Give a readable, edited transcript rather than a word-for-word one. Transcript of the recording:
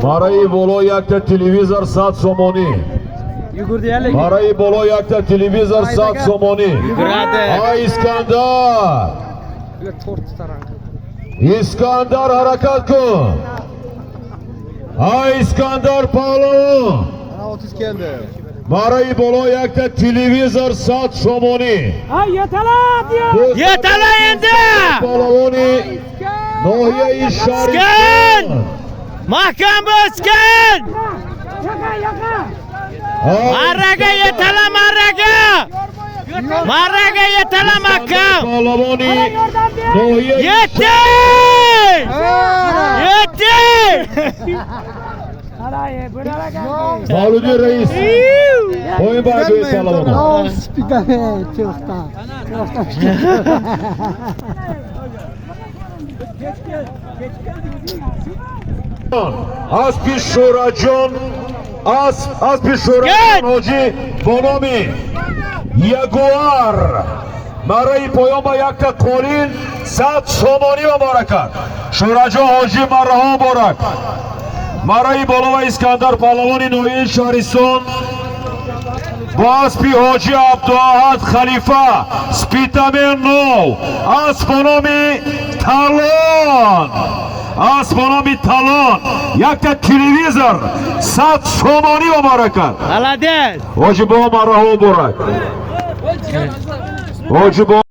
Marayi bolo yakta televizor sat somoni. Marayi bolo yakta televizor sat somoni. Ay İskandar. İskandar harakat kun. Ay İskandar pahlavon. 30 geldi. Marayi bolo yakta televizor sat somoni. Ay yetala diyor. Yetala endi. Pahlavoni. Nohya işaret. Sken. Mahkam sken. Yaka yaka. Maraga yetala maraga. Maraga yetala mahkam. Pahlavoni. Nohya Yetti. Yetti. Araya buraya gel. Mağlubi reis. Oyun bari pahlavonu. Az bir şuracın. Az bir şuracın hoci bonomi. Jaguar. Marayi poyoma yakta kolin. Sat somoni ve barakat. Şuracı hoci marahon borak. Marayi bolova İskandar pahlavoni noyin şarison. Baspi hoci Abduahad Khalifa. Spitamen nov. Asponomi talon. Asponomi talon. Yakta televizor. Sat somoni ve barakat. Alades. Hoci bo marahon borak. Hoci bo